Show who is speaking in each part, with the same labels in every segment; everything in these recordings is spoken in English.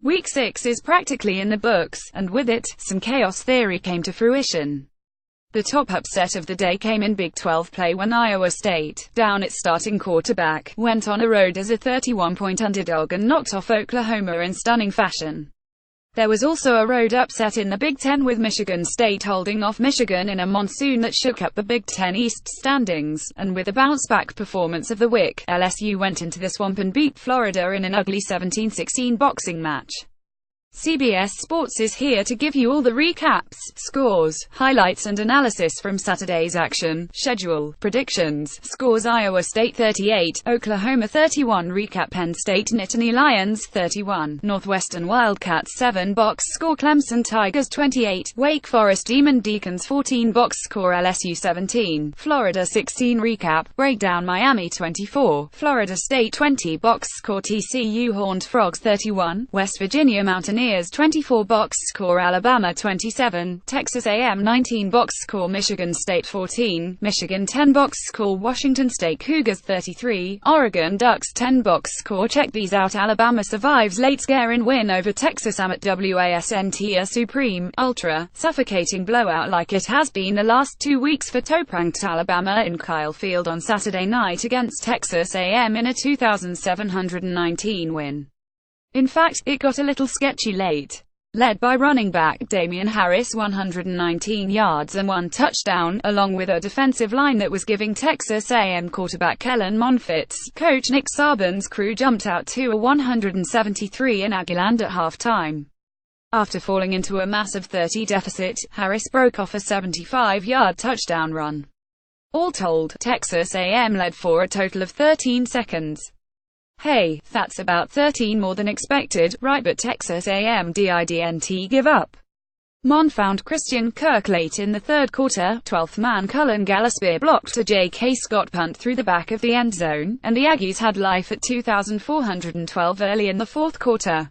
Speaker 1: Week 6 is practically in the books, and with it, some chaos theory came to fruition. The top upset of the day came in Big 12 play when Iowa State, down its starting quarterback, went on a road as a 31-point underdog and knocked off Oklahoma in stunning fashion. There was also a road upset in the Big Ten with Michigan State holding off Michigan in a monsoon that shook up the Big Ten East standings, and with a bounce-back performance of the WIC, LSU went into the Swamp and beat Florida in an ugly 17-16 boxing match. CBS Sports is here to give you all the recaps, scores, highlights and analysis from Saturday's action, schedule, predictions, scores Iowa State 38, Oklahoma 31 recap Penn State Nittany Lions 31, Northwestern Wildcats 7 box score Clemson Tigers 28, Wake Forest Demon Deacons 14 box score LSU 17, Florida 16 recap, breakdown Miami 24, Florida State 20 box score TCU Horned Frogs 31, West Virginia Mountaineers 24 box score Alabama 27, Texas A&M 19 box score Michigan State 14, Michigan 10 box score Washington State Cougars 33, Oregon Ducks 10 box score. Check these out. Alabama survives late scare in win over Texas AM at WASNT, a supreme, ultra, suffocating blowout like it has been the last 2 weeks for toe-pranked Alabama in Kyle Field on Saturday night against Texas A&M in a 2,719 win. In fact, it got a little sketchy late. Led by running back Damian Harris 119 yards and 1 touchdown, along with a defensive line that was giving Texas A&M quarterback Kellen Monfils, coach Nick Saban's crew jumped out to a 173 in Aggieland at halftime. After falling into a massive 30 deficit, Harris broke off a 75-yard touchdown run. All told, Texas A&M led for a total of 13 seconds. Hey, that's about 13 more than expected, right? But Texas A&M didn't give up. Mon found Christian Kirk late in the third quarter. 12th man Cullen Gillespie blocked a J.K. Scott punt through the back of the end zone, and the Aggies had life at 2,412 early in the fourth quarter.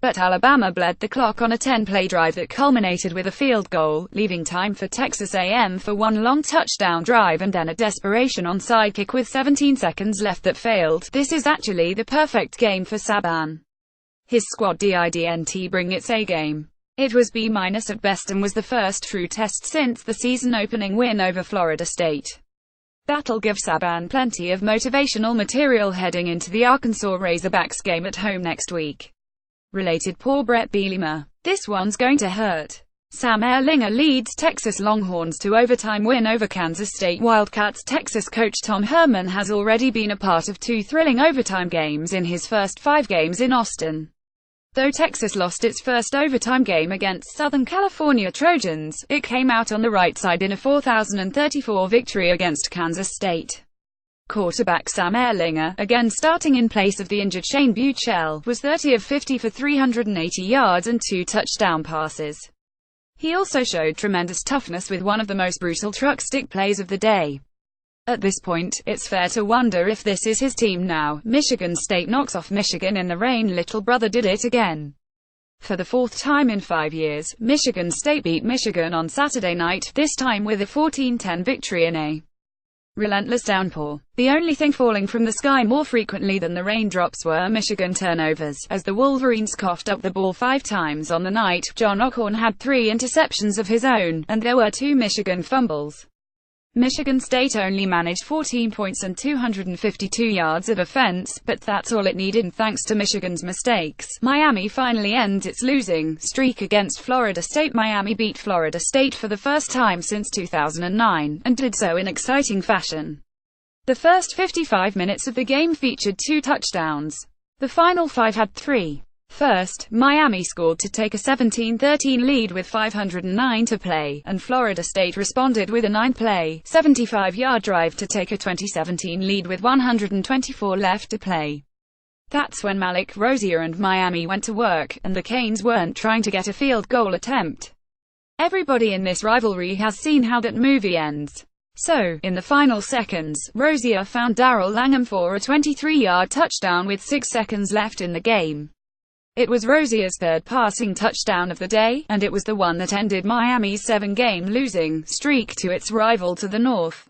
Speaker 1: But Alabama bled the clock on a 10-play drive that culminated with a field goal, leaving time for Texas A&M for one long touchdown drive and then a desperation onside kick with 17 seconds left that failed. This is actually the perfect game for Saban. His squad didn't bring its A-game. It was B- at best and was the first true test since the season-opening win over Florida State. That'll give Saban plenty of motivational material heading into the Arkansas Razorbacks game at home next week. Related poor Brett Bielema. This one's going to hurt. Sam Ehlinger leads Texas Longhorns to overtime win over Kansas State Wildcats. Texas coach Tom Herman has already been a part of 2 thrilling overtime games in his first 5 games in Austin. Though Texas lost its first overtime game against Southern California Trojans, it came out on the right side in a 4,034 victory against Kansas State. Quarterback Sam Ehlinger, again starting in place of the injured Shane Buechele, was 30 of 50 for 380 yards and 2 touchdown passes. He also showed tremendous toughness with one of the most brutal truck stick plays of the day. At this point, it's fair to wonder if this is his team now. Michigan State knocks off Michigan in the rain. Little brother did it again. For the 4th time in 5 years, Michigan State beat Michigan on Saturday night, this time with a 14-10 victory in a relentless downpour. The only thing falling from the sky more frequently than the raindrops were Michigan turnovers, as the Wolverines coughed up the ball 5 times on the night. John O'Korn had 3 interceptions of his own, and there were 2 Michigan fumbles. Michigan State only managed 14 points and 252 yards of offense, but that's all it needed, and thanks to Michigan's mistakes, Miami finally ends its losing streak against Florida State. Miami beat Florida State for the first time since 2009, and did so in exciting fashion. The first 55 minutes of the game featured 2 touchdowns. The final 5 had 3. First, Miami scored to take a 17-13 lead with 509 to play, and Florida State responded with a 9-play, 75-yard drive to take a 2017 lead with 124 left to play. That's when Malik Rosier and Miami went to work, and the Canes weren't trying to get a field goal attempt. Everybody in this rivalry has seen how that movie ends. So, in the final seconds, Rosier found Darrell Langham for a 23-yard touchdown with 6 seconds left in the game. It was Rozier's 3rd passing touchdown of the day, and it was the one that ended Miami's 7-game losing streak to its rival to the north.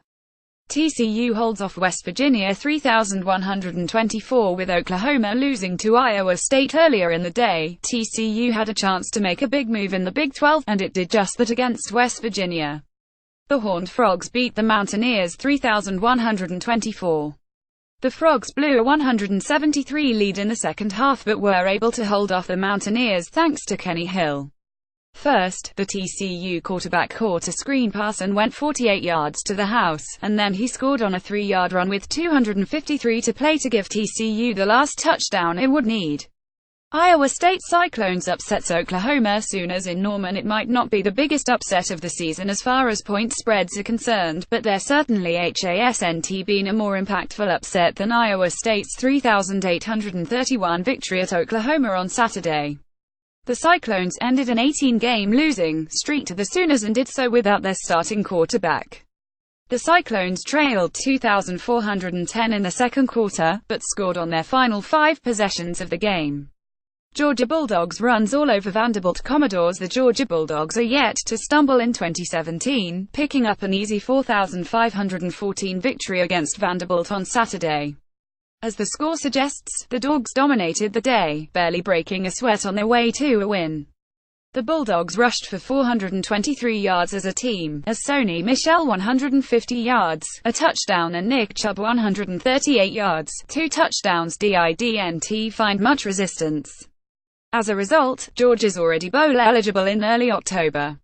Speaker 1: TCU holds off West Virginia 3,124 with Oklahoma losing to Iowa State earlier in the day. TCU had a chance to make a big move in the Big 12, and it did just that against West Virginia. The Horned Frogs beat the Mountaineers 3,124. The Frogs blew a 173 lead in the second half but were able to hold off the Mountaineers thanks to Kenny Hill. First, the TCU quarterback caught a screen pass and went 48 yards to the house, and then he scored on a 3-yard run with 253 to play to give TCU the last touchdown it would need. Iowa State Cyclones upsets Oklahoma Sooners in Norman. It might not be the biggest upset of the season as far as point spreads are concerned, but there certainly hasn't been a more impactful upset than Iowa State's 3,831 victory at Oklahoma on Saturday. The Cyclones ended an 18-game losing streak to the Sooners and did so without their starting quarterback. The Cyclones trailed 2,410 in the second quarter, but scored on their final 5 possessions of the game. Georgia Bulldogs runs all over Vanderbilt Commodores. The Georgia Bulldogs are yet to stumble in 2017, picking up an easy 4,514 victory against Vanderbilt on Saturday. As the score suggests, the Dogs dominated the day, barely breaking a sweat on their way to a win. The Bulldogs rushed for 423 yards as a team, as Sony Michel 150 yards, a touchdown, and Nick Chubb 138 yards, 2 touchdowns. Didn't find much resistance. As a result, Georgia's already bowl eligible in early October.